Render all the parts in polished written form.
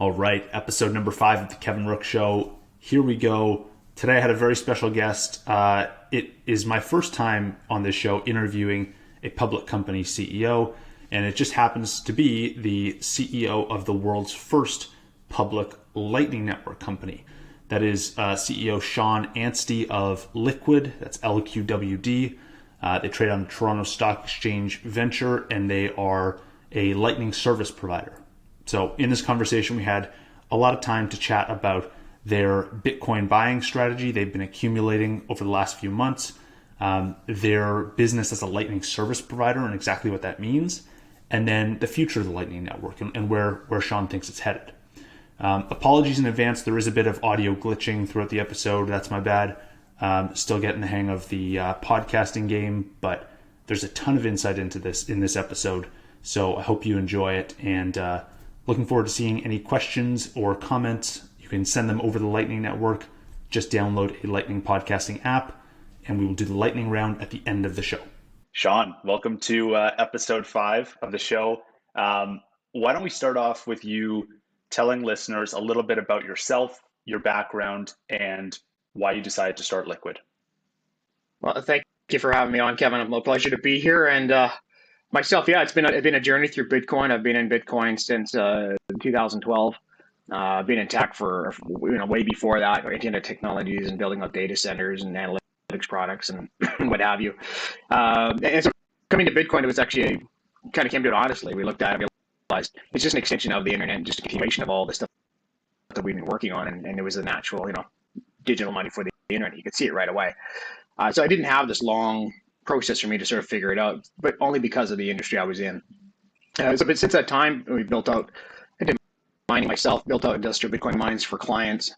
All right, episode number 5 of the Kevin Rooke Show. Here we go. Today I had a very special guest. It is my first time on this show interviewing a public company CEO, and it just happens to be the CEO of the world's first public Lightning Network company. That is CEO Shone Anstey of LQwD, that's LQwD. They trade on the Toronto Stock Exchange Venture, and they are a Lightning service provider. So in this conversation, we had a lot of time to chat about their Bitcoin buying strategy they've been accumulating over the last few months, their business as a Lightning service provider and exactly what that means, and then the future of the Lightning Network and where Shone thinks it's headed. Apologies in advance. There is a bit of audio glitching throughout the episode. That's my bad. Still getting the hang of the podcasting game, but there's a ton of insight into this in this episode. So I hope you enjoy it, and looking forward to seeing any questions or comments. You can send them over the Lightning Network. Just download a Lightning podcasting app, and we will do the lightning round at the end of the show. Shone, welcome to episode 5 of the show. Why don't we start off with you telling listeners a little bit about yourself, your background, and why you decided to start LQwD. Well, thank you for having me on, Kevin. It's a pleasure to be here. And myself, it's been a journey through Bitcoin. I've been in Bitcoin since 2012. I've been in tech for way before that, internet technologies and building up data centers and analytics products and what have you. And so coming to Bitcoin, it was actually kind of came to it honestly. We looked at it, realized it's just an extension of the internet, and just a continuation of all the stuff that we've been working on, and it was a natural, digital money for the internet. You could see it right away. So I didn't have this long process for me to sort of figure it out, but only because of the industry I was in. But since that time, we built out, I did mining myself, built out industrial Bitcoin mines for clients,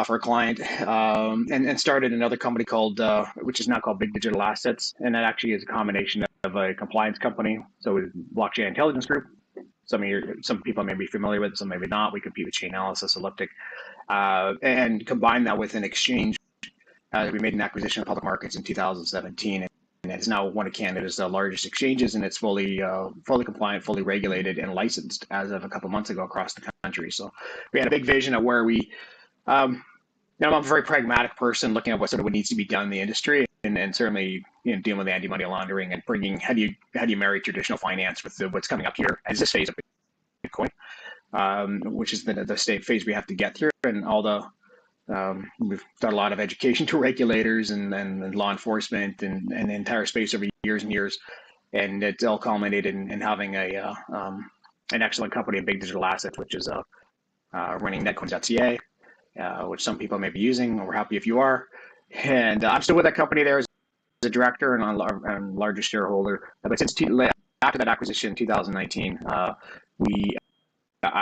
for a client, and started another company called, which is now called Big Digital Assets. And that actually is a combination of a compliance company. So it's Blockchain Intelligence Group. Some people may be familiar with it, some maybe not. We compete with Chain Analysis, Elliptic, and combine that with an exchange. We made an acquisition of public markets in 2017, and it's now one of Canada's largest exchanges, and it's fully compliant, fully regulated, and licensed as of a couple months ago across the country. So we had a big vision of where we. I'm a very pragmatic person, looking at what needs to be done in the industry, and certainly dealing with anti-money laundering and bringing how do you marry traditional finance with what's coming up here as this phase of Bitcoin, which is the state phase we have to get through, and all the. We've done a lot of education to regulators and law enforcement and the entire space over years and years, and it's all culminated in having an excellent company in Big Digital Assets, which is running netcoins.ca, which some people may be using. We're happy if you are, and I'm still with that company there as a director and largest shareholder. But since after that acquisition in 2019, I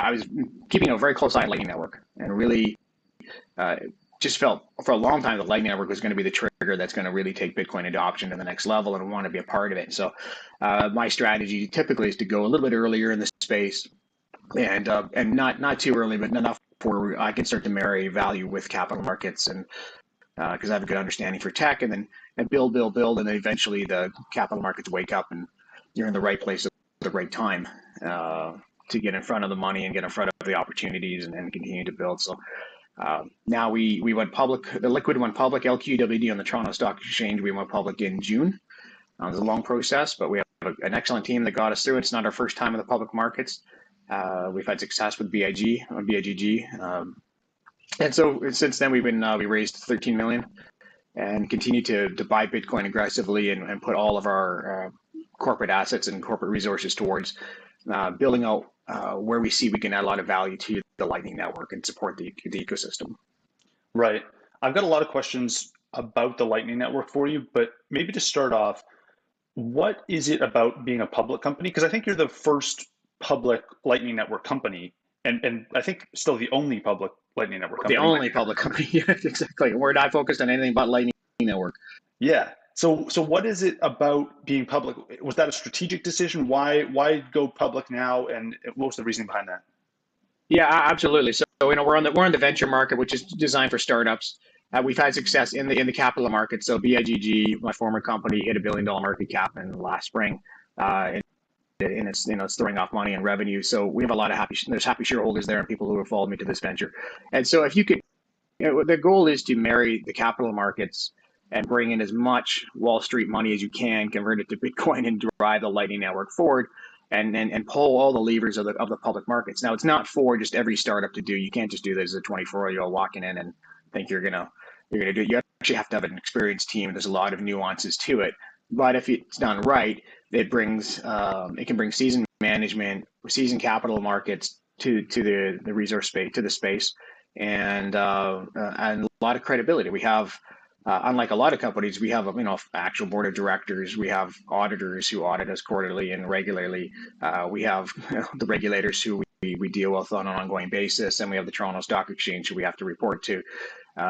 was keeping a very close eye on Lightning Network, and really. Just felt for a long time that Lightning Network was going to be the trigger that's going to really take Bitcoin adoption to the next level, and I want to be a part of it. So my strategy typically is to go a little bit earlier in the space, and not too early, but enough where I can start to marry value with capital markets, and because I have a good understanding for tech, and build, and then eventually the capital markets wake up, and you're in the right place at the right time to get in front of the money and get in front of the opportunities and continue to build. So. Now we went public. The LQwD went public. LQwD on the Toronto Stock Exchange. We went public in June. It was a long process, but we have an excellent team that got us through. It's not our first time in the public markets. We've had success with BIGG, and so since then we raised 13 million and continue to buy Bitcoin aggressively and put all of our corporate assets and corporate resources towards building out where we see we can add a lot of value to the Lightning Network and support the ecosystem. Right. I've got a lot of questions about the Lightning Network for you, but maybe to start off, what is it about being a public company? Because I think you're the first public Lightning Network company, and I think still the only public Lightning Network company. The only public company, yes, exactly. We're not focused on anything but Lightning Network. Yeah. So what is it about being public? Was that a strategic decision? Why go public now, and what was the reasoning behind that? Yeah, absolutely. So we're on the venture market, which is designed for startups. We've had success in the capital market. So BIGG, my former company, hit $1 billion market cap in last spring. In and it's throwing off money and revenue. So we have a lot of happy shareholders there and people who have followed me to this venture. And so if you could, the goal is to marry the capital markets and bring in as much Wall Street money as you can, convert it to Bitcoin, and drive the Lightning Network forward, and pull all the levers of the public markets. Now, it's not for just every startup to do. You can't just do this as a 24-year-old walking in and think you're gonna do it. You actually have to have an experienced team. There's a lot of nuances to it, but if it's done right, it can bring seasoned management, seasoned capital markets to the resource space, to the space, and a lot of credibility. We have, unlike a lot of companies, we have actual board of directors. We have auditors who audit us quarterly and regularly. We have the regulators who we deal with on an ongoing basis, and we have the Toronto Stock Exchange who we have to report to.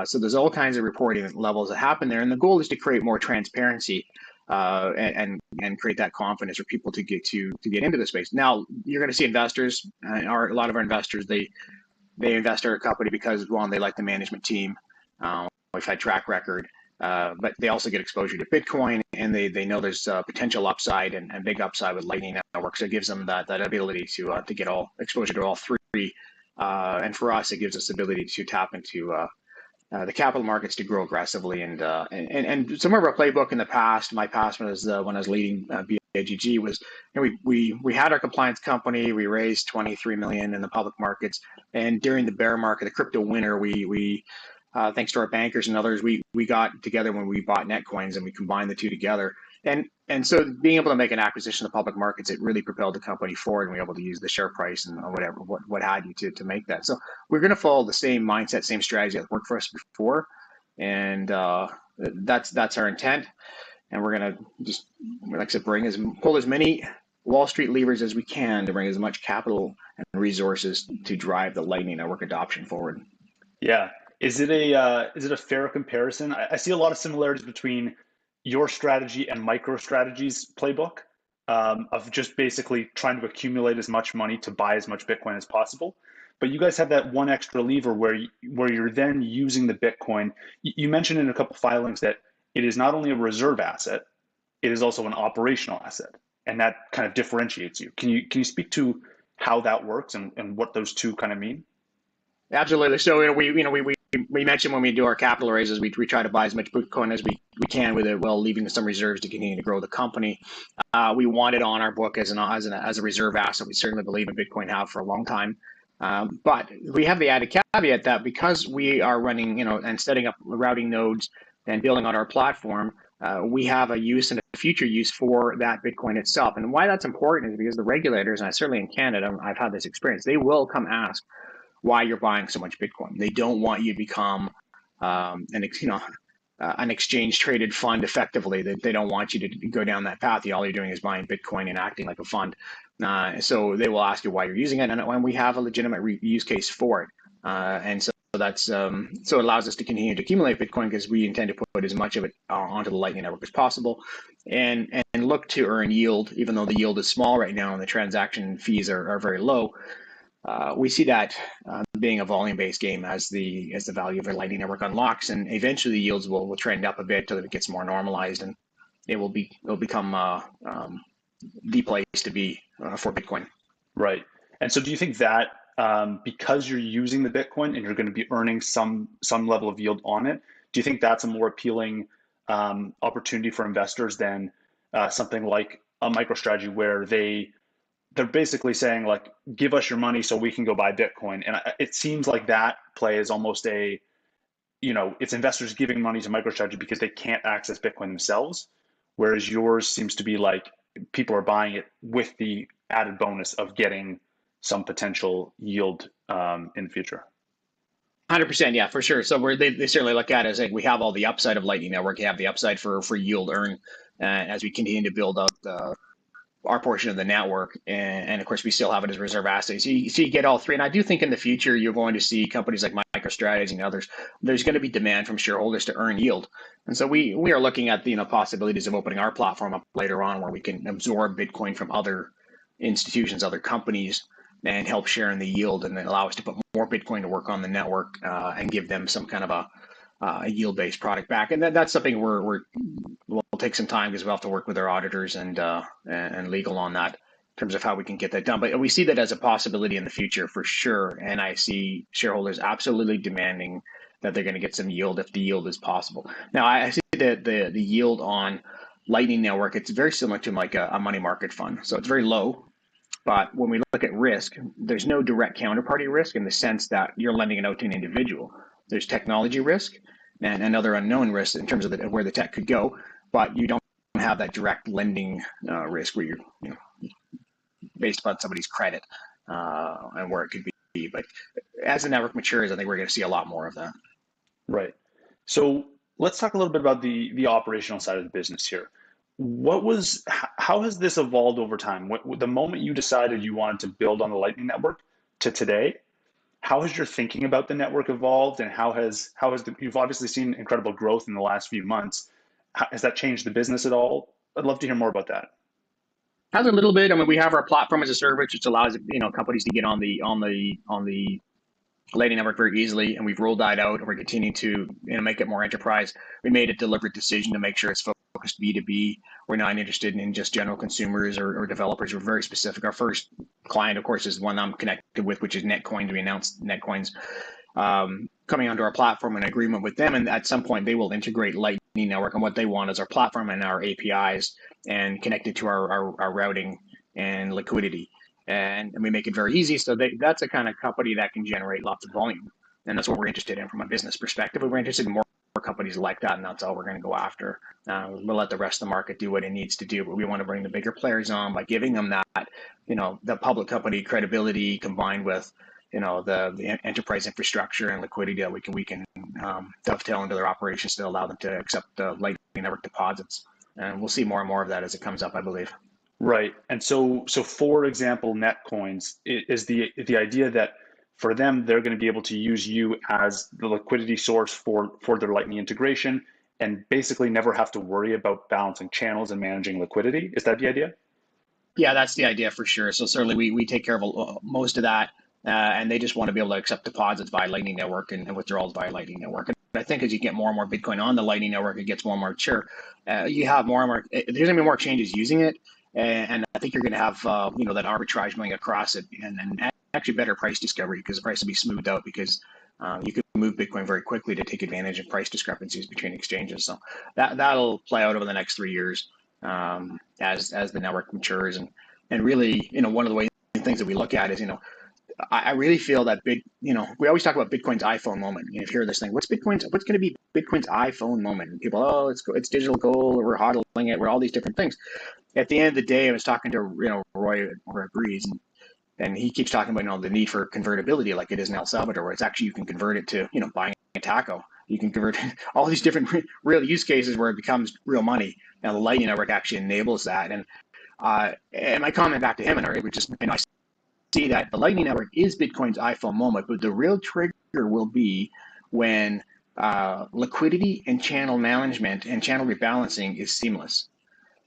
So there's all kinds of reporting levels that happen there, and the goal is to create more transparency and create that confidence for people to get into the space. Now you're going to see investors, a lot of our investors, they invest in our company because, one, they like the management team. We've had track record, but they also get exposure to Bitcoin, and they know there's potential upside and big upside with Lightning Network. So it gives them that ability to get all exposure to all three. And for us, it gives us the ability to tap into the capital markets to grow aggressively. And some of our playbook in the past, my past was when I was leading BAGG, was we had our compliance company. We raised $23 million in the public markets, and during the bear market, the crypto winter, we thanks to our bankers and others, we got together when we bought Netcoins, and we combined the two together. And so being able to make an acquisition in the public markets, it really propelled the company forward, and we were able to use the share price and whatever, what had you to make that. So we're going to follow the same mindset, same strategy that worked for us before. And that's our intent. And we're going to just, like I said, pull as many Wall Street levers as we can to bring as much capital and resources to drive the Lightning Network adoption forward. Yeah. Is it a fair comparison? I see a lot of similarities between your strategy and MicroStrategy's playbook of just basically trying to accumulate as much money to buy as much Bitcoin as possible. But you guys have that one extra lever where you're then using the Bitcoin. You mentioned in a couple filings that it is not only a reserve asset, it is also an operational asset, and that kind of differentiates you. Can you speak to how that works and what those two kind of mean? Absolutely. So we mentioned when we do our capital raises, we try to buy as much Bitcoin as we can with it, while leaving some reserves to continue to grow the company. We want it on our book as a reserve asset. We certainly believe in Bitcoin, have for a long time. But we have the added caveat that because we are running, and setting up routing nodes and building on our platform, we have a use and a future use for that Bitcoin itself. And why that's important is because the regulators, and certainly in Canada, I've had this experience, they will come ask why you're buying so much Bitcoin. They don't want you to become an exchange traded fund effectively. They don't want you to go down that path. All you're doing is buying Bitcoin and acting like a fund. So they will ask you why you're using it, and we have a legitimate use case for it. And so that's so it allows us to continue to accumulate Bitcoin, because we intend to put as much of it onto the Lightning Network as possible, and look to earn yield, even though the yield is small right now and the transaction fees are very low. We see that being a volume-based game as the value of the Lightning Network unlocks, and eventually the yields will trend up a bit till it gets more normalized, and it'll become the place to be for Bitcoin. Right. And so do you think that because you're using the Bitcoin and you're going to be earning some level of yield on it, do you think that's a more appealing opportunity for investors than something like a MicroStrategy, where they're basically saying, like, give us your money so we can go buy Bitcoin? And it seems like that play is almost it's investors giving money to MicroStrategy because they can't access Bitcoin themselves, whereas yours seems to be like people are buying it with the added bonus of getting some potential yield in the future. 100%, yeah, for sure. So they certainly look at it as like, we have all the upside of Lightning Network, you have the upside for yield earn as we continue to build up our portion of the network, and of course we still have it as reserve assets. So you get all three, and I do think in the future you're going to see companies like MicroStrategy and others. There's going to be demand from shareholders to earn yield, and so we are looking at the possibilities of opening our platform up later on, where we can absorb Bitcoin from other institutions, other companies, and help share in the yield, and then allow us to put more Bitcoin to work on the network and give them some kind of a yield-based product back. And that's something we'll take some time, because we'll have to work with our auditors and legal on that. terms of how we can get that done. But we see that as a possibility in the future for sure. And I see shareholders absolutely demanding that they're going to get some yield if the yield is possible. Now, I see that the yield on Lightning Network, it's very similar to like a money market fund. So it's very low. But when we look at risk, there's no direct counterparty risk in the sense that you're lending it out to an individual. There's technology risk and other unknown risks in terms of where the tech could go, but you don't have that direct lending risk where you're based upon somebody's credit and where it could be. But as the network matures, I think we're going to see a lot more of that. Right. So let's talk a little bit about the operational side of the business here. How has this evolved over time? The moment you decided you wanted to build on the Lightning Network to today, how has your thinking about the network evolved, and you've obviously seen incredible growth in the last few months. Has that changed the business at all? I'd love to hear more about that. Has a little bit. I mean, we have our platform as a service, which allows companies to get on the Lightning Network very easily, and we've rolled that out, and we're continuing to make it more enterprise. We made a deliberate decision to make sure it's focused B2B. We're not interested in just general consumers or developers. We're very specific. Our first client, of course, is the one I'm connected with, which is Netcoins. We announced Netcoins coming onto our platform, an agreement with them, and at some point they will integrate Lightning Network, and what they want is our platform and our APIs and connect it to our routing and liquidity. And we make it very easy. So that's a kind of company that can generate lots of volume. And that's what we're interested in from a business perspective. We're interested in more companies like that, and that's all we're going to go after. We'll let the rest of the market do what it needs to do, but we want to bring the bigger players on by giving them that, the public company credibility combined with, the enterprise infrastructure and liquidity that we can dovetail into their operations to allow them to accept the Lightning Network deposits. And we'll see more and more of that as it comes up, I believe. Right. And so for example, Netcoins is the idea that for them, they're going to be able to use you as the liquidity source for their Lightning integration and basically never have to worry about balancing channels and managing liquidity. Is that the idea? Yeah, that's the idea for sure. So certainly we take care of most of that, and they just want to be able to accept deposits via Lightning Network and withdrawals via Lightning Network. And I think as you get more and more Bitcoin on the Lightning Network, it gets more and more mature. You have more and more. There's going to be more changes using it. And I think you're going to have, that arbitrage going across it and actually better price discovery because the price will be smoothed out because you can move Bitcoin very quickly to take advantage of price discrepancies between exchanges. So that'll play out over the next 3 years as the network matures. And really, one of the things that we look at is, I really feel that we always talk about Bitcoin's iPhone moment. If you hear this thing, what's going to be Bitcoin's iPhone moment? And people, it's digital gold, or we're hodling it, we're all these different things. At the end of the day, I was talking to Roy Breeze, and he keeps talking about the need for convertibility, like it is in El Salvador, where it's actually you can convert it to buying a taco. You can convert all these different real use cases where it becomes real money. Now the Lightning Network actually enables that. And my comment back to him and which is I see that the Lightning Network is Bitcoin's iPhone moment, but the real trigger will be when liquidity and channel management and channel rebalancing is seamless.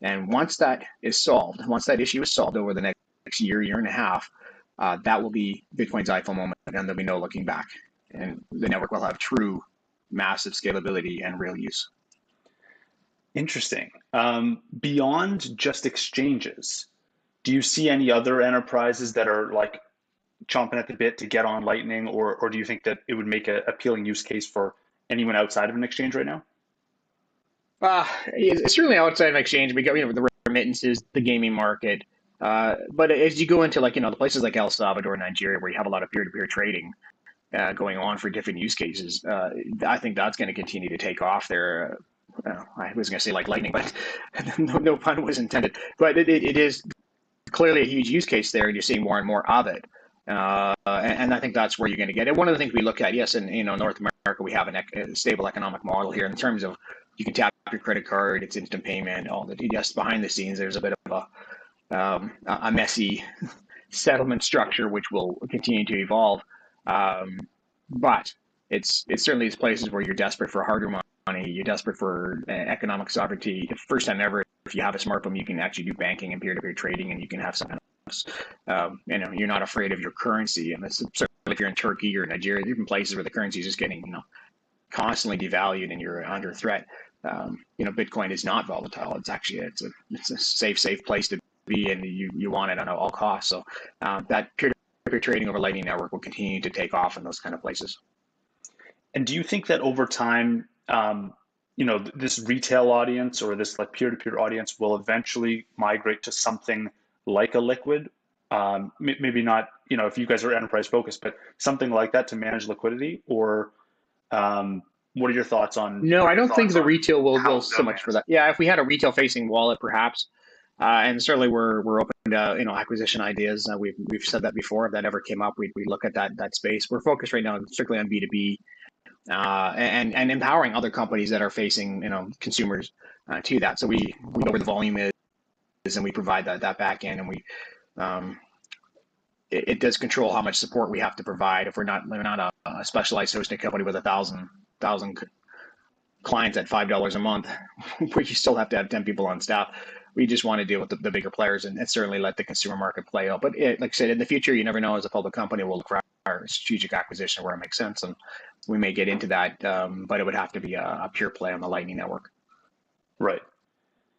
And once that is solved, once that issue is solved over the next year and a half, that will be Bitcoin's iPhone moment, and there'll be no looking back. And the network will have true massive scalability and real use. Interesting. Beyond just exchanges, do you see any other enterprises that are like chomping at the bit to get on Lightning, or do you think that it would make an appealing use case for anyone outside of an exchange right now? It's certainly outside of exchange. We got the remittances, the gaming market, but as you go into the places like El Salvador, Nigeria, where you have a lot of peer-to-peer trading going on for different use cases, I think that's going to continue to take off there. I was going to say like lightning, but no pun was intended. But it is clearly a huge use case there, and you're seeing more and more of it. And I think that's where you're going to get it. One of the things we look at, yes, in North America, we have a stable economic model here in terms of you can tap your credit card, it's instant payment, all that. Yes, behind the scenes, there's a bit of a messy settlement structure, which will continue to evolve. But it's certainly these places where you're desperate for harder money, you're desperate for economic sovereignty. First time ever, if you have a smartphone, you can actually do banking and peer-to-peer trading, and you can have some kind of, you're not afraid of your currency. And it's certainly if you're in Turkey or Nigeria, different places where the currency is just getting, constantly devalued and you're under threat. Bitcoin is not volatile. It's actually it's a safe place to be, and you want it at all costs. So that peer-to-peer trading over Lightning Network will continue to take off in those kind of places. And do you think that over time, this retail audience or this like peer-to-peer audience will eventually migrate to something like a liquid? Maybe not, if you guys are enterprise focused, but something like that to manage liquidity, or what are your thoughts on No, I don't think the retail will so much for that. Yeah, if we had a retail facing wallet, perhaps, and certainly we're open to acquisition ideas. We've said that before. If that ever came up, we'd look at that space. We're focused right now strictly on B2B, and empowering other companies that are facing consumers to that. So we know where the volume is, and we provide that back end, and um, it does control how much support we have to provide. If we're not a specialized hosting company with 1,000 clients at $5 a month, where you still have to have 10 people on staff. We just want to deal with the bigger players and certainly let the consumer market play out. But like I said, in the future, you never know. As a public company, we'll look for our strategic acquisition where it makes sense, and we may get into that. But it would have to be a pure play on the Lightning Network. right?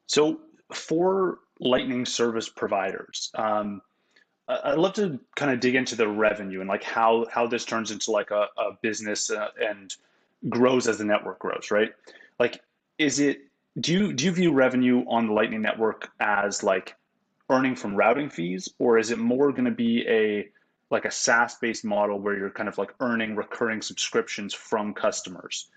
So for Lightning service providers, I'd love to kind of dig into the revenue and like how this turns into like a business and grows as the network grows, right? Like, is it do you view revenue on the Lightning Network as like earning from routing fees, or is it more going to be a SaaS based model where you're kind of like earning recurring subscriptions from customers?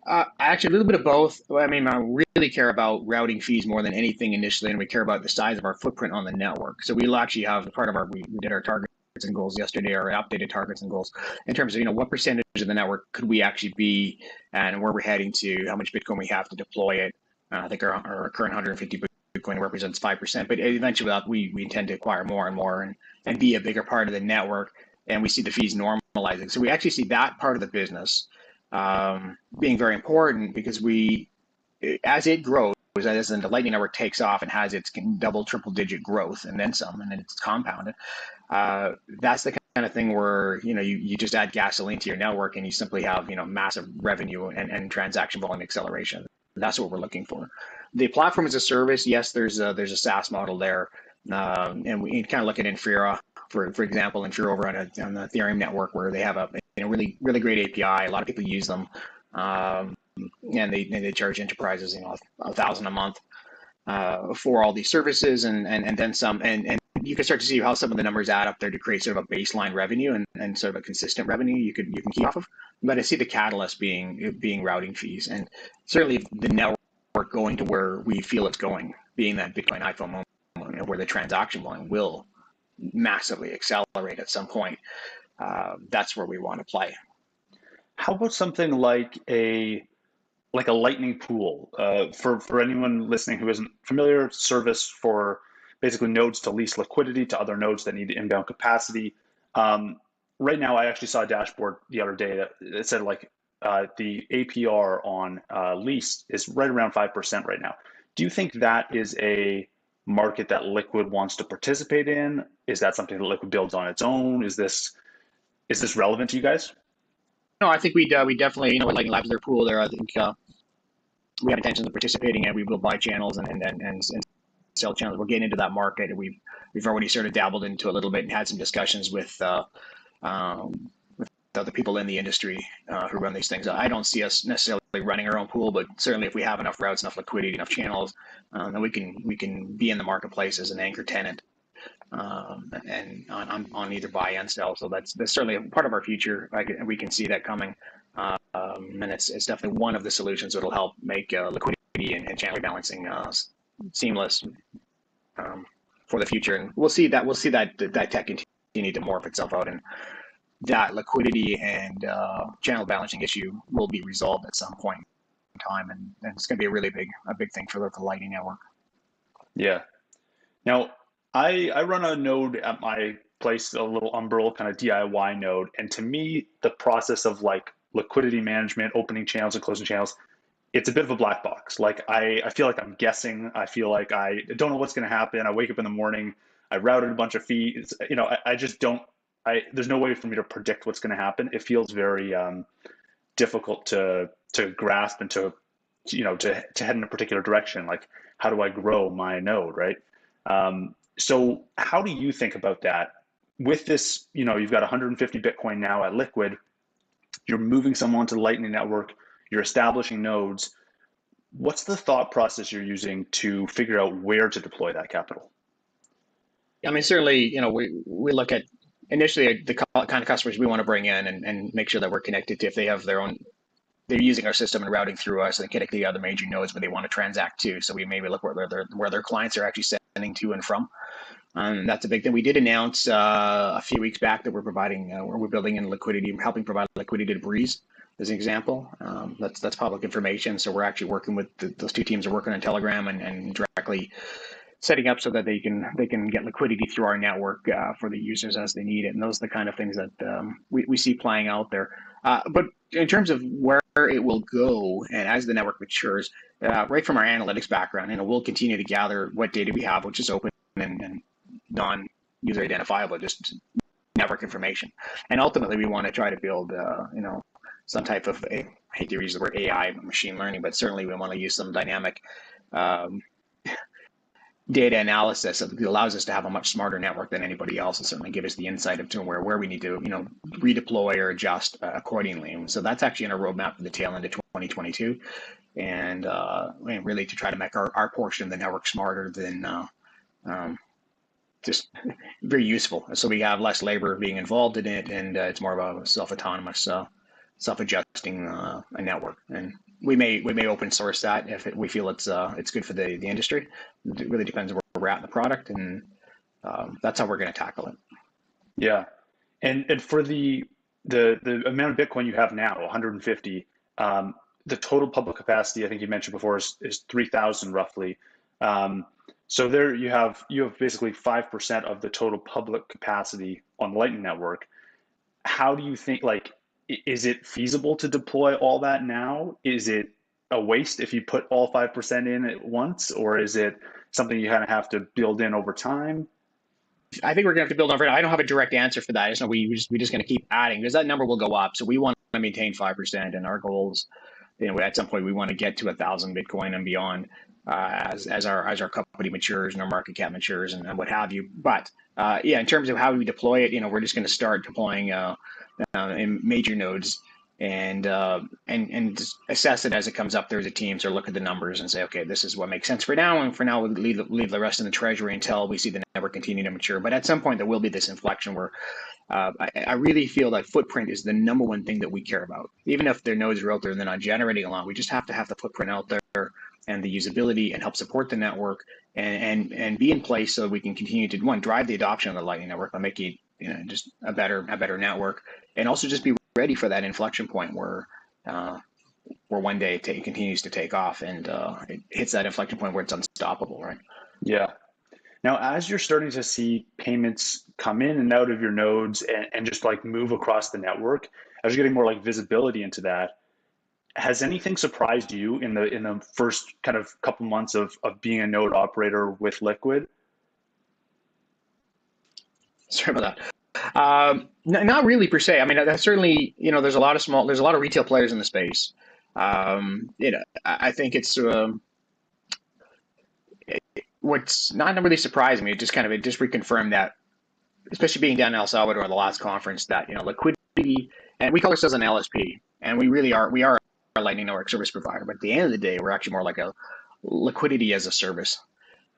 Actually, a little bit of both. I mean, I really care about routing fees more than anything initially, and we care about the size of our footprint on the network. So we'll actually have part of we did our targets and goals yesterday, our updated targets and goals in terms of what percentage of the network could we actually be, and where we're heading to, how much Bitcoin we have to deploy it. I think our current 150 Bitcoin represents 5%, but eventually we intend to acquire more and more and be a bigger part of the network, and we see the fees normalizing. So we actually see that part of the business being very important because as it grows, as the Lightning Network takes off and has its double, triple digit growth and then some, and then it's compounded, that's the kind of thing where you just add gasoline to your network and you simply have massive revenue and transaction volume acceleration. That's what we're looking for. The platform as a service, yes, there's a SaaS model there, and we kind of look at Infura, for example, Infura over on the Ethereum network, where they have a really really great API. A lot of people use them, and they charge enterprises $1,000 a month for all these services, and then some, and you can start to see how some of the numbers add up there to create sort of a baseline revenue and sort of a consistent revenue you can keep off of. But I see the catalyst being routing fees, and certainly the network going to where we feel it's going, being that Bitcoin iPhone moment, where the transaction volume will massively accelerate at some point. That's where we want to play. How about something like a lightning pool? For anyone listening who isn't familiar, service for basically nodes to lease liquidity to other nodes that need inbound capacity. Right now, I actually saw a dashboard the other day that said like the APR on lease is right around 5% right now. Do you think that is a market that Liquid wants to participate in? Is that something that Liquid builds on its own? Is this relevant to you guys? No, I think we definitely with Lightning Labs, their pool there. I think we have intentions of participating, and we will buy channels and sell channels. We're getting into that market, and we've already sort of dabbled into a little bit and had some discussions with other people in the industry who run these things. I don't see us necessarily running our own pool, but certainly if we have enough routes, enough liquidity, enough channels, then we can be in the marketplace as an anchor tenant, and on either buy and sell. So that's certainly a part of our future. We can see that coming, and it's definitely one of the solutions that will help make liquidity and channel rebalancing seamless for the future. And we'll see that tech continue to morph itself out, and that liquidity and channel balancing issue will be resolved at some point in time, and it's going to be a big thing for the Lightning Network. Yeah. Now, I run a node at my place, a little Umbrel kind of DIY node, and to me, the process of like liquidity management, opening channels and closing channels, it's a bit of a black box. Like I feel like I'm guessing. I feel like I don't know what's going to happen. I wake up in the morning, I routed a bunch of feeds. I just don't. There's no way for me to predict what's going to happen. It feels very difficult to grasp and to head in a particular direction. Like, how do I grow my node, right? So how do you think about that? With this, you've got 150 Bitcoin now at Liquid. You're moving someone to the Lightning Network. You're establishing nodes. What's the thought process you're using to figure out where to deploy that capital? I mean, certainly, we look at initially the kind of customers we want to bring in and make sure that we're connected to if they have their own, they're using our system and routing through us and connecting to other major nodes where they want to transact to. So we maybe look where their clients are actually sending to and from. That's a big thing. We did announce a few weeks back that we're building in liquidity, helping provide liquidity to Breeze, as an example. That's public information. So we're actually working with those two teams are working on Telegram and directly setting up so that they can get liquidity through our network for the users as they need it. And those are the kind of things that we see playing out there. But in terms of where it will go, and as the network matures, right from our analytics background, we'll continue to gather what data we have, which is open and non-user identifiable, just network information. And ultimately, we want to try to build, some type of, I hate to use the word AI, machine learning, but certainly we want to use some dynamic data analysis that allows us to have a much smarter network than anybody else, and certainly give us the insight into where we need to, redeploy or adjust accordingly. And so that's actually in our roadmap for the tail end of 2022, and really to try to make our portion of the network smarter than just very useful. So we have less labor being involved in it, and it's more of a self-autonomous, self-adjusting a network. And we may open source that if we feel it's good for the industry. It really depends on where we're at in the product, and that's how we're going to tackle it. Yeah, and for the amount of Bitcoin you have now, 150, the total public capacity I think you mentioned before is 3,000 roughly. So there you have basically 5% of the total public capacity on the Lightning Network. How do you think, like, is it feasible to deploy all that now? Is it a waste if you put all 5% in at once, or is it something you kind of have to build in over time? I think we're going to have to build on it. I don't have a direct answer for that. I just know we're just going to keep adding because that number will go up. So we want to maintain 5%, and our goals, at some point we want to get to 1,000 Bitcoin and beyond as our company matures and our market cap matures and what have you. But in terms of how we deploy it, we're just going to start deploying in major nodes and just assess it as it comes up there as a team. So look at the numbers and say, okay, this is what makes sense for now. And for now, we'll leave the rest in the treasury until we see the network continue to mature. But at some point, there will be this inflection where I really feel that footprint is the number one thing that we care about. Even if their nodes are out there and they're not generating a lot, we just have to have the footprint out there and the usability and help support the network and be in place so we can continue to drive the adoption of the Lightning Network by making just a better network, and also just be ready for that inflection point where one day it continues to take off and it hits that inflection point where it's unstoppable, right? Yeah. Now, as you're starting to see payments come in and out of your nodes and just like move across the network, as you're getting more like visibility into that, has anything surprised you in the first kind of couple months of being a node operator with Liquid? Sorry about that. Not really per se. I mean, that's certainly, there's a lot of retail players in the space. I think it's what's not really surprised me. It just reconfirmed that, especially being down in El Salvador at the last conference, that liquidity, and we call ourselves an LSP, and we are a Lightning Network service provider. But at the end of the day, we're actually more like a liquidity as a service.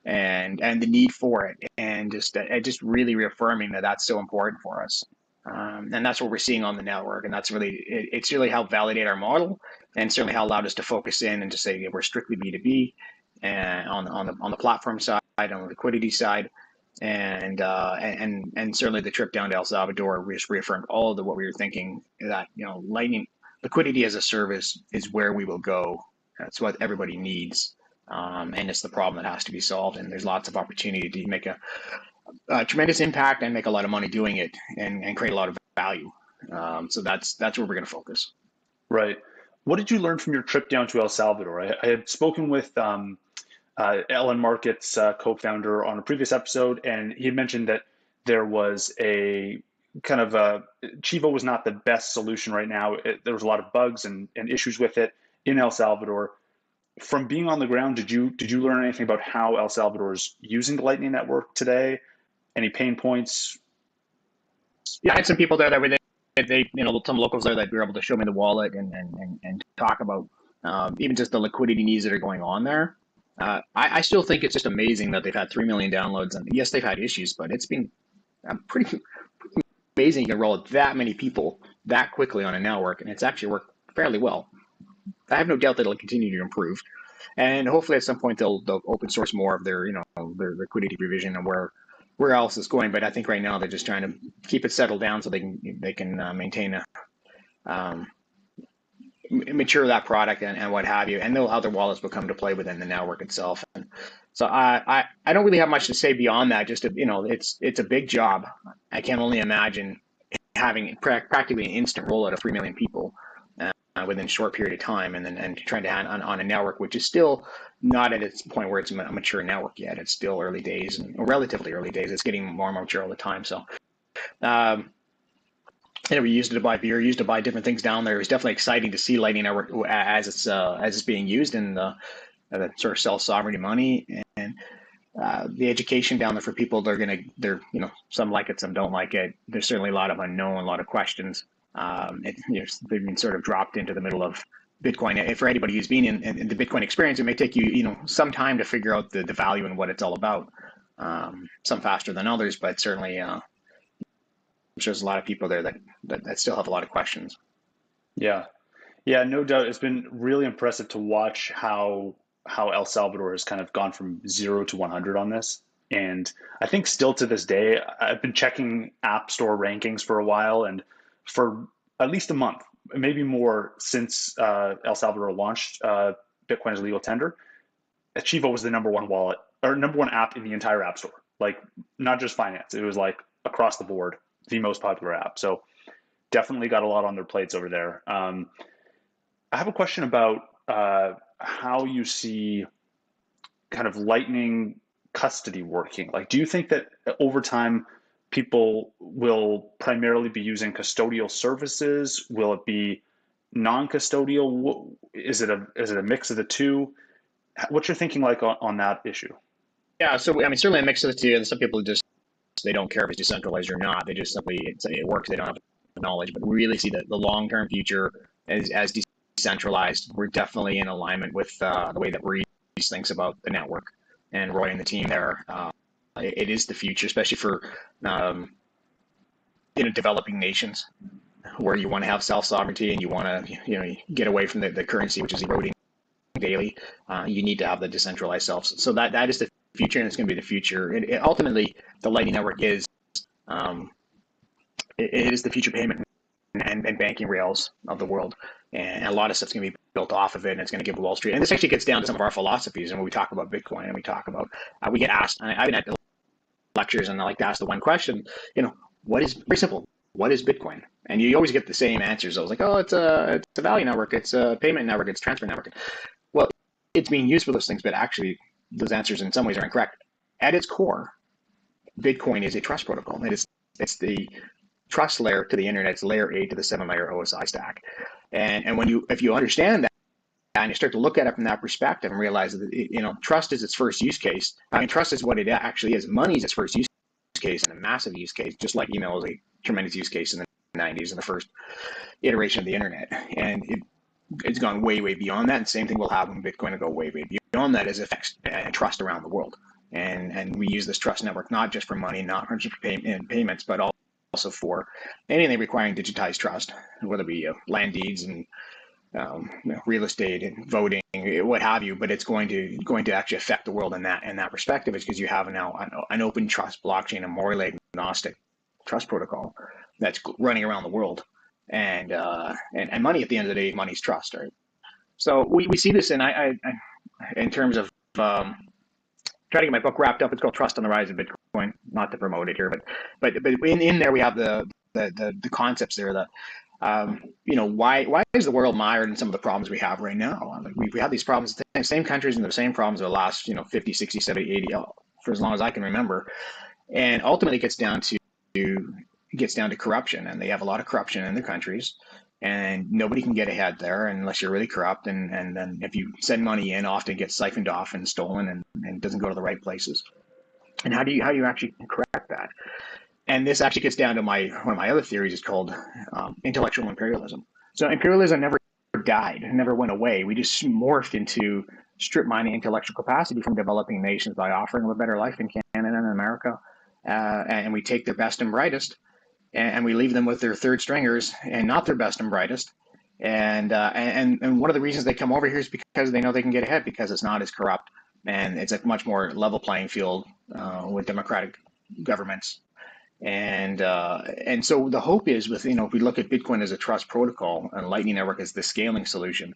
And the need for it, and just really reaffirming that that's so important for us, and that's what we're seeing on the network, and that's really it's really helped validate our model, and certainly how allowed us to focus in and to say we're strictly B2B, and on the platform side, on the liquidity side, and certainly the trip down to El Salvador reaffirmed all of what we were thinking, that Lightning liquidity as a service is where we will go. That's what everybody needs. And it's the problem that has to be solved. And there's lots of opportunity to make a tremendous impact and make a lot of money doing it and create a lot of value. So that's where we're going to focus. Right. What did you learn from your trip down to El Salvador? I had spoken with Ellen Market's co-founder on a previous episode, and he had mentioned that there was a kind of Chivo was not the best solution right now. There was a lot of bugs and issues with it in El Salvador. from being on the ground, did you learn anything about how El Salvador is using the Lightning Network today? Any pain points? Yeah, I had some people there that were they some locals there that were able to show me the wallet and talk about even just the liquidity needs that are going on there. I still think it's just amazing that they've had 3 million downloads, and yes, they've had issues, but it's been pretty amazing you can roll that many people that quickly on a network, and it's actually worked fairly well. I have no doubt that it'll continue to improve, and hopefully at some point they'll open source more of their their liquidity provision and where else is going. But I think right now they're just trying to keep it settled down so they can maintain a um, mature that product and what have you, and know how their wallets will come to play within the network itself. And so I don't really have much to say beyond that. Just to, it's a big job. I can only imagine having practically an instant rollout of 3 million people within a short period of time, and trying to hand on a network which is still not at its point where it's a mature network yet. It's still early days, and relatively early days. It's getting more and more mature all the time. So um, we used it to buy beer, used to buy different things down there. It was definitely exciting to see Lightning Network as it's being used in the sort of self sovereignty money, and the education down there for people. They're some like it, some don't like it. There's certainly a lot of unknown, a lot of questions. They've been sort of dropped into the middle of Bitcoin. For anybody who's been in the Bitcoin experience, it may take you some time to figure out the value and what it's all about. Some faster than others, but certainly there's a lot of people there that still have a lot of questions. Yeah. Yeah, no doubt. It's been really impressive to watch how El Salvador has kind of gone from 0 to 100 on this. And I think still to this day, I've been checking App Store rankings for a while, and for at least a month, maybe more since El Salvador launched Bitcoin as legal tender, Achivo was the number one wallet or number one app in the entire App Store. Like not just finance, it was like across the board the most popular app. So definitely got a lot on their plates over there. I have a question about how you see kind of Lightning custody working. Like, do you think that over time people will primarily be using custodial services? Will it be non-custodial? Is it a mix of the two? What's your thinking like on that issue? Yeah, so I mean, certainly a mix of the two. And some people just they don't care if it's decentralized or not. They just simply it works. They don't have the knowledge. But we really see the long term future as decentralized. We're definitely in alignment with the way that Reese thinks about the network and Roy and the team there. It is the future, especially for um, developing nations where you want to have self sovereignty and you want to get away from the currency which is eroding daily. You need to have the decentralized self. So that is the future, and it's going to be the future. Ultimately, the Lightning Network um, it is the future payment and banking rails of the world, and a lot of stuff's going to be built off of it, and it's going to give Wall Street. And this actually gets down to some of our philosophies, and when we talk about Bitcoin, and we talk about we get asked. I've been at lectures, and I like to ask the one question, what is very simple? What is Bitcoin? And you always get the same answers. I was like, oh, it's a value network, it's a payment network, it's a transfer network. Well, it's being used for those things, but actually, those answers in some ways are incorrect. At its core, Bitcoin is a trust protocol. It's the trust layer to the internet. It's layer 8 to the 7-layer OSI stack. And if you understand that and you start to look at it from that perspective and realize that trust is its first use case. I mean, trust is what it actually is. Money is its first use case and a massive use case, just like email was a tremendous use case in the 90s and the first iteration of the internet. And it's gone way, way beyond that. And same thing will happen. Bitcoin will go way, way beyond that as it affects trust around the world. And we use this trust network not just for money, not just for payments, but also for anything requiring digitized trust, whether it be land deeds and real estate and voting, what have you. But it's going to actually affect the world in that perspective, is because you have now an open trust blockchain, a morally agnostic trust protocol that's running around the world. And money at the end of the day, money's trust, right? So we see this, and I in terms of trying to get my book wrapped up. It's called Trust on the Rise of Bitcoin. Not to promote it here, but in there we have the concepts there that why is the world mired in some of the problems we have right now? Like we have these problems, the same countries and the same problems the last 50, 60, 70, 80 for as long as I can remember, and ultimately it gets down to corruption, and they have a lot of corruption in their countries. and nobody can get ahead there unless you're really corrupt. And then if you send money in, often it gets siphoned off and stolen and doesn't go to the right places. And how do you actually correct that? And this actually gets down to one of my other theories is called intellectual imperialism. So imperialism never died, never went away. We just morphed into strip mining intellectual capacity from developing nations by offering them a better life in Canada and America. And we take their best and brightest, and we leave them with their third stringers and not their best and brightest. And one of the reasons they come over here is because they know they can get ahead because it's not as corrupt and it's a much more level playing field with democratic governments. And so the hope is with, if we look at Bitcoin as a trust protocol and Lightning Network as the scaling solution,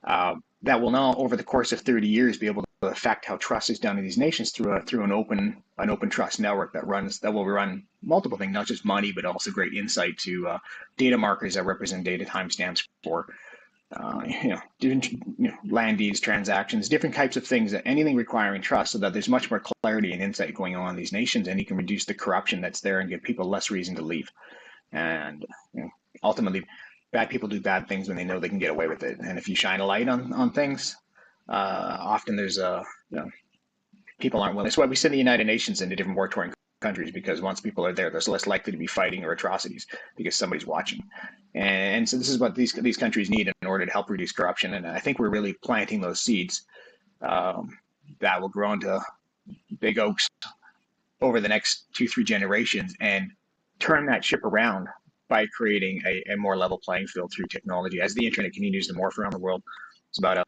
that will now over the course of 30 years be able to affect how trust is done in these nations through an open trust network that will run multiple things, not just money, but also great insight to data markers that represent data timestamps for different land deeds, transactions, different types of things, that anything requiring trust, so that there's much more clarity and insight going on in these nations, and you can reduce the corruption that's there and give people less reason to leave. And ultimately, bad people do bad things when they know they can get away with it. And if you shine a light on things, often there's people aren't willing. That's why we send the United Nations into different war-torn countries, because once people are there, there's less likely to be fighting or atrocities because somebody's watching. And so this is what these countries need in order to help reduce corruption. And I think we're really planting those seeds that will grow into big oaks over the next 2-3 generations and turn that ship around by creating a more level playing field through technology. As the internet continues to morph around the world, it's about a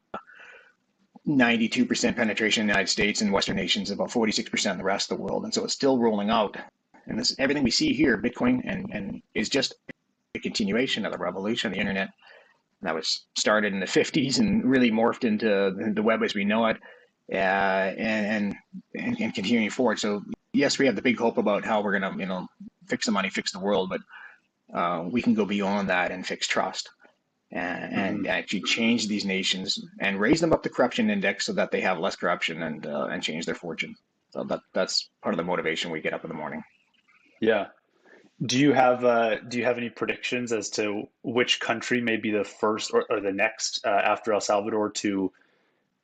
92% penetration in the United States and Western nations, about 46% in the rest of the world. And so it's still rolling out. And this everything we see here, Bitcoin, and is just a continuation of the revolution of the internet that was started in the 50s and really morphed into the web as we know it, and continuing forward. So yes, we have the big hope about how we're going to fix the money, fix the world, but we can go beyond that and fix trust. And actually change these nations and raise them up the corruption index so that they have less corruption and change their fortune. So that's part of the motivation we get up in the morning. Yeah. Do you have any predictions as to which country may be the first or the next after El Salvador to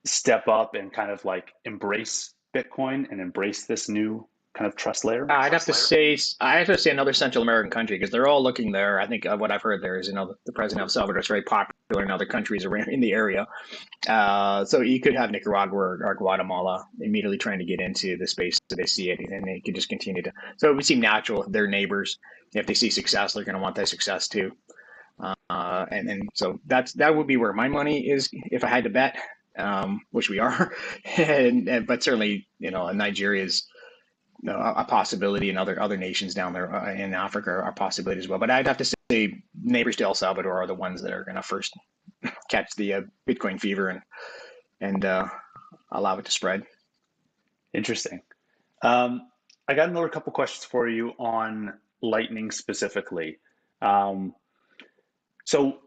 step up and kind of like embrace Bitcoin and embrace this new kind of trust layer? I'd have to say another Central American country, because they're all looking there. I think what I've heard there is, the president of El Salvador is very popular in other countries around in the area. So you could have Nicaragua or Guatemala immediately trying to get into the space that they see it, and they could just continue to. So it would seem natural if their neighbors, if they see success, they're going to want that success too. And so that would be where my money is if I had to bet, which we are, but certainly Nigeria is a possibility, and other nations down there in Africa are a possibility as well. But I'd have to say neighbors to El Salvador are the ones that are going to first catch the Bitcoin fever and allow it to spread. Interesting. I got another couple questions for you on Lightning specifically. So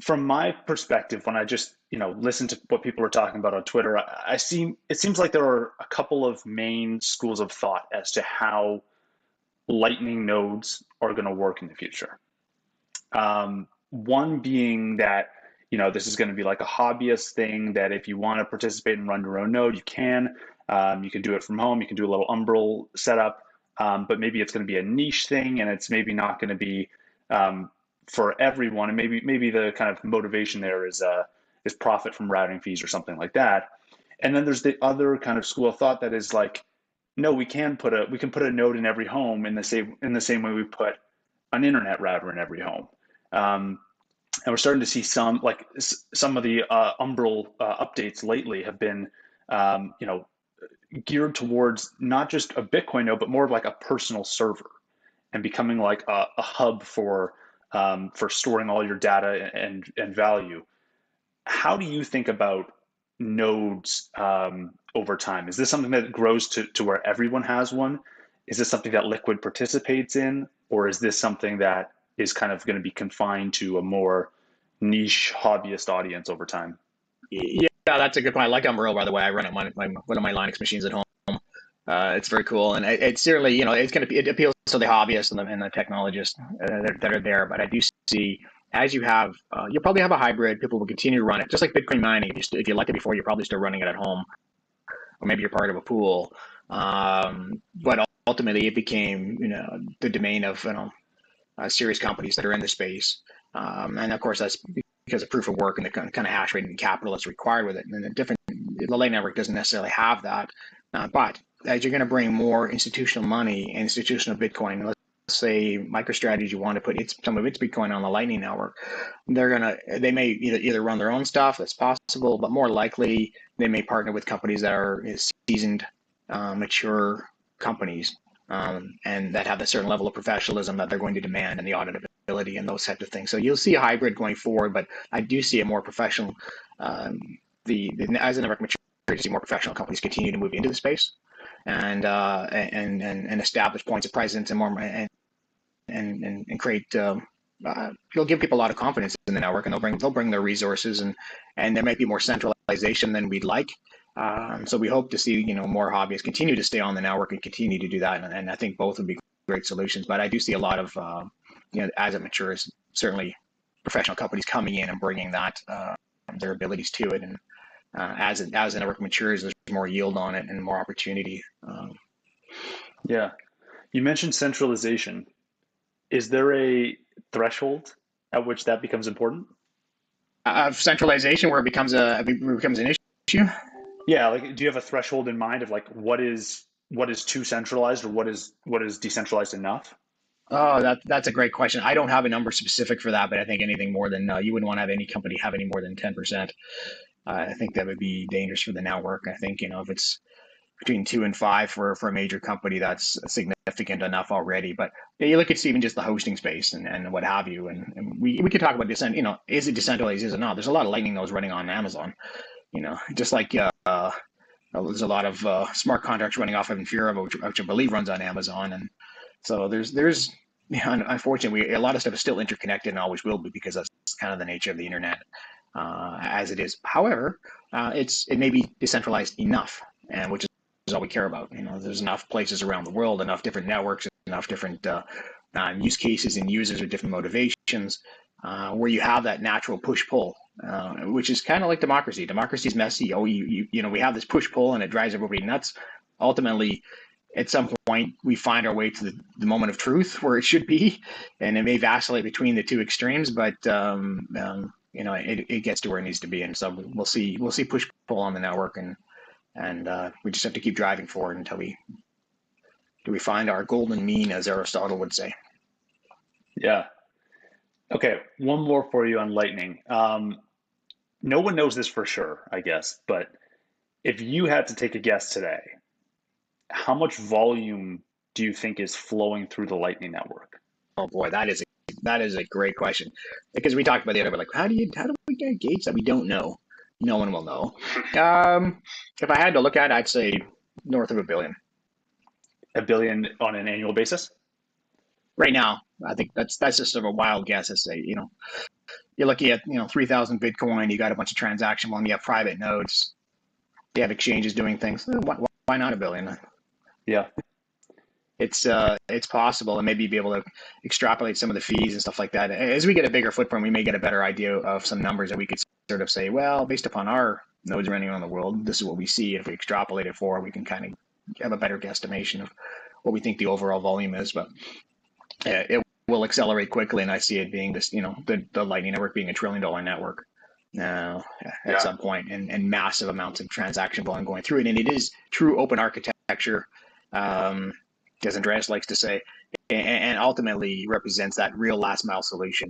from my perspective, when I just listen to what people are talking about on Twitter, it seems like there are a couple of main schools of thought as to how Lightning nodes are going to work in the future. One being that this is going to be like a hobbyist thing, that if you want to participate and run your own node, you can. You can do it from home. You can do a little Umbrel setup, but maybe it's going to be a niche thing, and it's maybe not going to be for everyone, and maybe the kind of motivation there is profit from routing fees or something like that. And then there's the other kind of school of thought that is like, no, we can put a node in every home in the same way we put an internet router in every home. And we're starting to see some of the Umbrel updates lately have been geared towards not just a Bitcoin node, but more of like a personal server, and becoming like a hub for storing all your data and value. How do you think about nodes over time? Is this something that grows to where everyone has one? Is this something that Liquid participates in? Or is this something that is kind of going to be confined to a more niche hobbyist audience over time? Yeah, that's a good point. I like Umbrel, by the way. I run it on one of my Linux machines at home. It's very cool, and it's certainly it appeals to the hobbyists and the technologists that are there. But I do see as you have, you'll probably have a hybrid. People will continue to run it, just like Bitcoin mining. If you liked it before, you're probably still running it at home, or maybe you're part of a pool. But ultimately, it became, the domain of, serious companies that are in the space. And of course, that's because of proof of work and the kind of hash rate and capital that's required with it. And the Lightning Network doesn't necessarily have that. But as you're going to bring more institutional money, institutional Bitcoin, let's say MicroStrategy want to put some of its Bitcoin on the Lightning Network, they may either run their own stuff, that's possible, but more likely they may partner with companies that are seasoned, mature companies, and that have a certain level of professionalism that they're going to demand, and the auditability and those types of things. So you'll see a hybrid going forward, but I do see a more professional. As the network matures, you see more professional companies continue to move into the space, and establish points of presence and more and create. You'll give people a lot of confidence in the network, and they'll bring their resources, and there might be more centralization than we'd like. So we hope to see, more hobbyists continue to stay on the network and continue to do that, and I think both would be great solutions. But I do see a lot of, as it matures, certainly professional companies coming in and bringing that, their abilities to it, and as the network matures, there's more yield on it and more opportunity. Yeah. You mentioned centralization. Is there a threshold at which that becomes important? Of centralization where it becomes an issue. Yeah, like do you have a threshold in mind of like what is too centralized, or what is decentralized enough? Oh, that's a great question. I don't have a number specific for that, but I think anything more than you wouldn't want to have any company have any more than 10%. I think that would be dangerous for the network. I think, if it's between 2 and 5 for a major company, that's significant enough already. But you look at even just the hosting space and what have you, and we could talk about is it decentralized? Is it not? There's a lot of Lightning nodes running on Amazon. Just like there's a lot of smart contracts running off of Infura, which I believe runs on Amazon, and so there's unfortunately, a lot of stuff is still interconnected and always will be, because that's kind of the nature of the internet, as it is. However, it may be decentralized enough, and which is all we care about. There's enough places around the world, enough different networks, enough different use cases and users with different motivations, where you have that natural push pull, which is kind of like democracy. Democracy is messy. Oh, we have this push pull, and it drives everybody nuts. Ultimately, at some point, we find our way to the moment of truth where it should be, and it may vacillate between the two extremes, but it gets to where it needs to be, and so we'll see push pull on the network, and we just have to keep driving forward until we find our golden mean, as Aristotle would say. Yeah. Okay, one more for you on Lightning. No one knows this for sure, I guess, but if you had to take a guess today, how much volume do you think is flowing through the Lightning Network? Oh boy, that is a great question, because we talked about the other, but like, how do we get gauge that? We don't know. No one will know. If I had to look at it, I'd say north of a billion. A billion on an annual basis? Right now, I think that's just sort of a wild guess. I say, you're looking at 3,000 Bitcoin. You got a bunch of transaction volume. You have private nodes. You have exchanges doing things. Why not a billion? Yeah. It's possible, and maybe be able to extrapolate some of the fees and stuff like that. As we get a bigger footprint, we may get a better idea of some numbers that we could sort of say, well, based upon our nodes running around the world, this is what we see. If we extrapolate it forward, we can kind of have a better guesstimation of what we think the overall volume is. But it will accelerate quickly, and I see it being this, the Lightning Network being $1 trillion network at some point, and massive amounts of transaction volume going through it. And it is true open architecture, as Andreas likes to say, and ultimately represents that real last mile solution,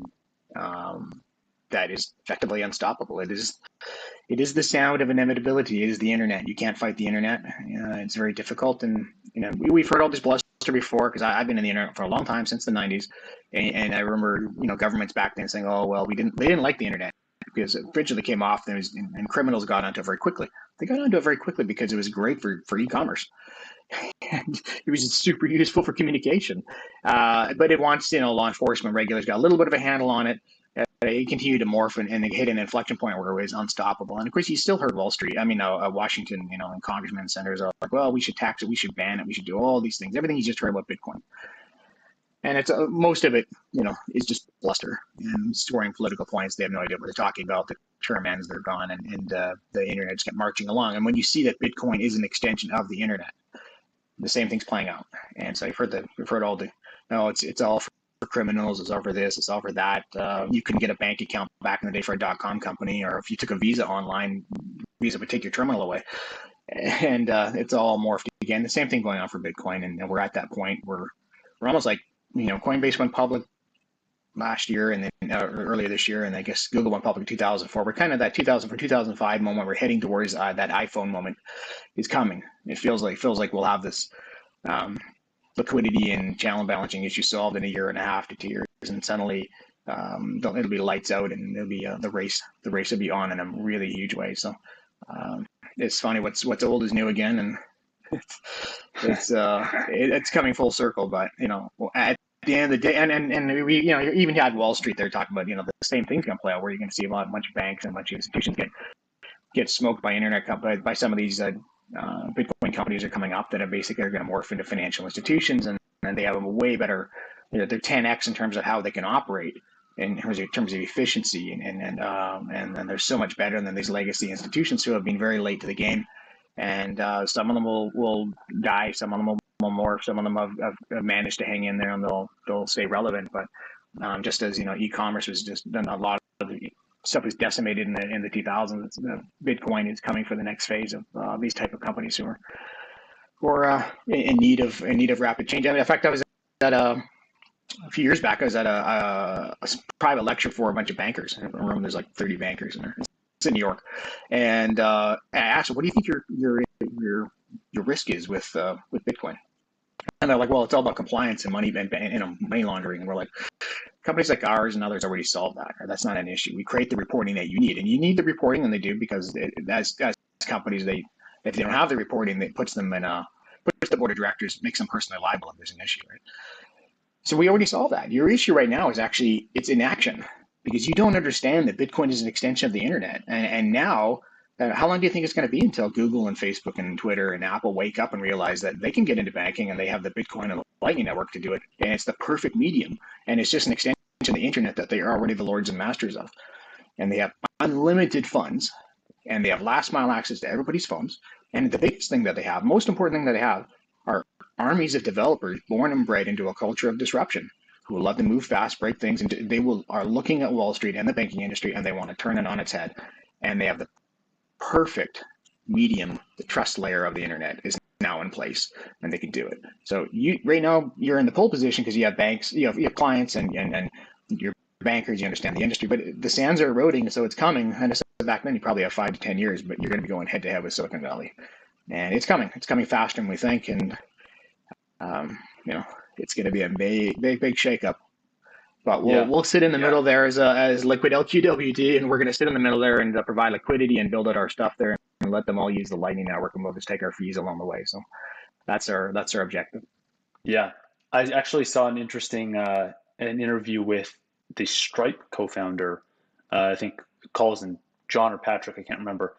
that is effectively unstoppable. It is the sound of inevitability. It is the internet. You can't fight the internet. It's very difficult, and we've heard all this bluster before, because I've been in the internet for a long time, since the 90s, and I remember governments back then saying, oh well, they didn't like the internet because it originally came off, and criminals got onto it very quickly. They got onto it very quickly because it was great for e-commerce. And it was super useful for communication. But it wants, law enforcement, regulators got a little bit of a handle on it. It continued to morph and hit an inflection point where it was unstoppable. And of course, you still heard Wall Street. I mean, Washington, and congressmen and senators are like, well, we should tax it, we should ban it, we should do all these things. Everything you just heard about Bitcoin. And it's most of it, is just bluster and scoring political points. They have no idea what they're talking about. The term ends, they're gone, and the internet just kept marching along. And when you see that Bitcoin is an extension of the internet, the same thing's playing out. And so you've heard all the, no, it's all for criminals, it's all for this, it's all for that. You couldn't get a bank account back in the day for a .com company, or if you took a Visa online, Visa would take your terminal away. And it's all morphed again. The same thing going on for Bitcoin, and we're at that point where we're almost like, Coinbase went public last year, and then earlier this year, and I guess Google went public in 2004. We're kind of that 2005 moment. We're heading towards that iPhone moment is coming. It feels like we'll have this liquidity and channel balancing issue solved in a year and a half to 2 years, and suddenly it'll be lights out, and it'll be the race will be on in a really huge way. So it's funny, what's old is new again, and it's coming full circle. But at the end of the day, and we you even had Wall Street there talking about the same thing's going to play out, where you're going to see a bunch of banks and a bunch of institutions get smoked by by some of these Bitcoin companies are coming up that are basically going to morph into financial institutions, and they have a way better, they're 10x in terms of how they can operate in terms of efficiency, and they're so much better than these legacy institutions who have been very late to the game. And some of them will die, some of them will morph, some of them have managed to hang in there, and they'll stay relevant. But just as e-commerce was just done, a lot of the stuff was decimated in the 2000s. Bitcoin is coming for the next phase of these type of companies who are in need of rapid change. I mean, in fact, I was at a few years back. I was at a private lecture for a bunch of bankers. In a room, there's like 30 bankers in there. It's in New York, and I asked them, "What do you think your risk is with Bitcoin?" And they're like, "Well, it's all about compliance and money money laundering." And we're like, companies like ours and others already solve that. Right? That's not an issue. We create the reporting that you need, and you need the reporting, and they do, because as companies, if they don't have the reporting, it puts the board of directors, makes them personally liable if there's an issue, right? So we already solved that. Your issue right now is actually it's inaction, because you don't understand that Bitcoin is an extension of the internet, and now. How long do you think it's going to be until Google and Facebook and Twitter and Apple wake up and realize that they can get into banking, and they have the Bitcoin and the Lightning Network to do it, and it's the perfect medium, and it's just an extension of the internet that they are already the lords and masters of, and they have unlimited funds, and they have last mile access to everybody's phones, and the biggest thing that they have, most important thing that they have, are armies of developers born and bred into a culture of disruption, who love to move fast, break things, and are looking at Wall Street and the banking industry, and they want to turn it on its head, and they have the perfect medium. The trust layer of the internet is now in place, and they can do it. So right now you're in the pole position because you have banks, you have clients, and your bankers, you understand the industry, but the sands are eroding, so it's coming. And I said back then, you probably have 5 to 10 years, but you're going to be going head to head with Silicon Valley, and it's coming faster than we think. And it's going to be a big shakeup. But we'll sit in the middle there as Liquid LQwD, and we're going to sit in the middle there and provide liquidity and build out our stuff there, and let them all use the Lightning Network, and we'll just take our fees along the way. So that's our objective. Yeah, I actually saw an interesting an interview with the Stripe co-founder. I think calls him John or Patrick, I can't remember,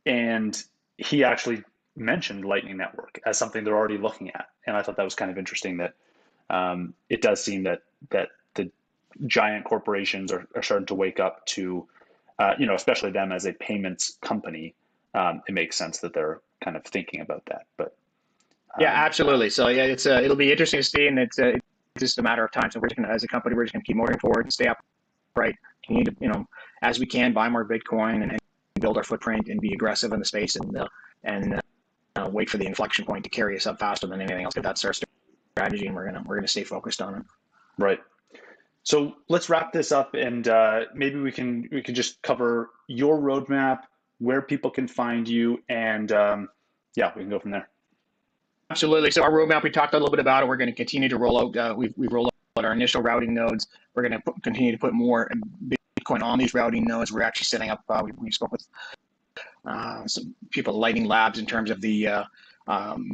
and he actually mentioned Lightning Network as something they're already looking at, and I thought that was kind of interesting that. It does seem that the giant corporations are starting to wake up to, especially them as a payments company. It makes sense that they're kind of thinking about that. But yeah, absolutely. So yeah, it'll be interesting to see, and it's just a matter of time. So as a company, we're just going to keep moving forward and stay upright. We need to, as we can, buy more Bitcoin and build our footprint and be aggressive in the space, and wait for the inflection point to carry us up faster than anything else. That's our strategy, and we're gonna stay focused on it. Right. So let's wrap this up, and maybe we can just cover your roadmap, where people can find you, and we can go from there. Absolutely. So our roadmap, we talked a little bit about it. We're going to continue to roll out. We've rolled out our initial routing nodes. We're going to continue to put more Bitcoin on these routing nodes. We're actually setting up. We spoke with some people at Lightning Labs in terms of the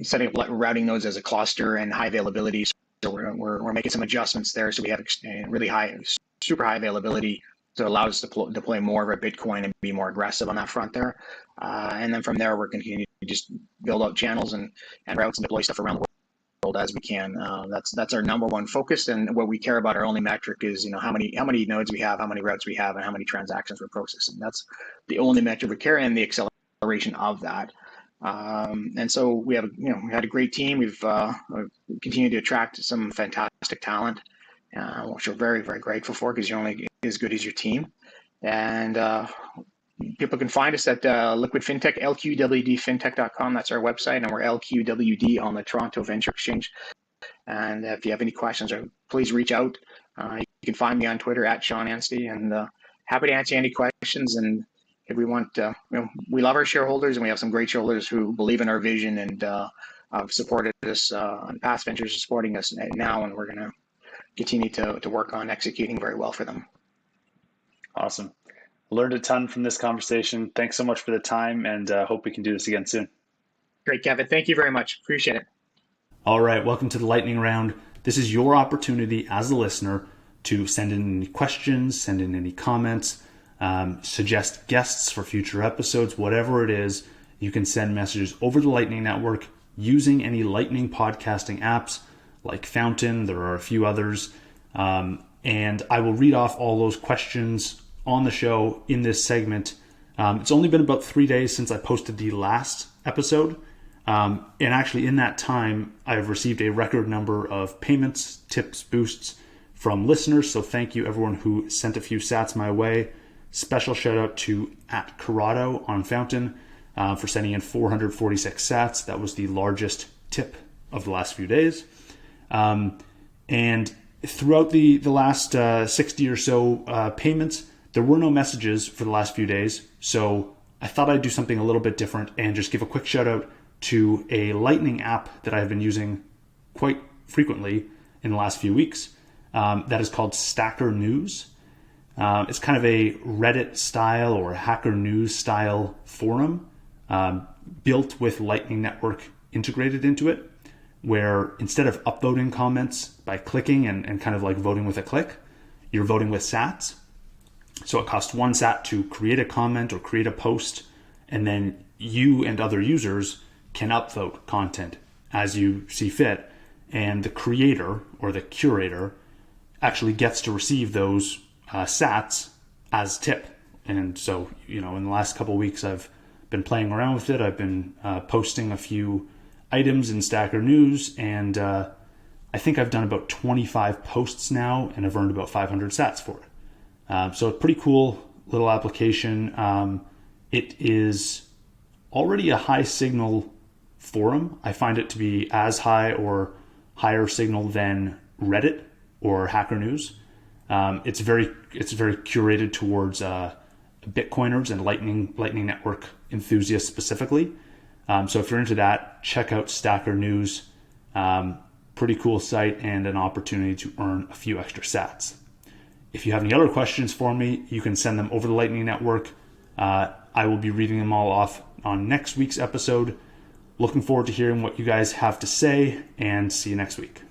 setting up routing nodes as a cluster and high availability. So we're making some adjustments there, so we have really super high availability, so it allows us to deploy more of our Bitcoin and be more aggressive on that front there. And then from there, we're continuing to just build out channels and routes and deploy stuff around the as we can. That's our number one focus, and what we care about. Our only metric is how many nodes we have, how many routes we have, and how many transactions we're processing. That's the only metric we care, and the acceleration of that. And so we had a great team. We've continued to attract some fantastic talent, which we're very, very grateful for, because you're only as good as your team. And people can find us at Liquid FinTech, LQwDFintech.com. That's our website, and we're LQwD on the Toronto Venture Exchange. And if you have any questions, please reach out. You can find me on Twitter at Shone Anstey, and happy to answer any questions. And if we want, we love our shareholders, and we have some great shareholders who believe in our vision and have supported us on past ventures, supporting us now, and we're going to continue to work on executing very well for them. Awesome. Learned a ton from this conversation. Thanks so much for the time, and hope we can do this again soon. Great, Kevin. Thank you very much. Appreciate it. All right. Welcome to the lightning round. This is your opportunity as a listener to send in any questions, send in any comments, suggest guests for future episodes, whatever it is. You can send messages over the Lightning Network using any Lightning podcasting apps like Fountain. There are a few others. And I will read off all those questions on the show in this segment. It's only been about 3 days since I posted the last episode. And actually in that time, I've received a record number of payments, tips, boosts from listeners. So thank you everyone who sent a few sats my way. Special shout out to @Corrado on Fountain for sending in 446 sats. That was the largest tip of the last few days. And throughout the last 60 or so payments, there were no messages for the last few days. So I thought I'd do something a little bit different and just give a quick shout out to a Lightning app that I've been using quite frequently in the last few weeks. That is called Stacker News. It's kind of a Reddit style or Hacker News style forum built with Lightning Network integrated into it, where instead of upvoting comments by clicking and kind of like voting with a click, you're voting with sats. So it costs 1 sat to create a comment or create a post, and then you and other users can upvote content as you see fit. And the creator or the curator actually gets to receive those sats as tip. And so, in the last couple of weeks, I've been playing around with it. I've been posting a few items in Stacker News, and I think I've done about 25 posts now, and I've earned about 500 sats for it. So a pretty cool little application. It is already a high signal forum. I find it to be as high or higher signal than Reddit or Hacker News. It's very curated towards Bitcoiners and Lightning Network enthusiasts specifically. So if you're into that, check out Stacker News. Pretty cool site and an opportunity to earn a few extra sats. If you have any other questions for me, you can send them over the Lightning Network. I will be reading them all off on next week's episode. Looking forward to hearing what you guys have to say, and see you next week.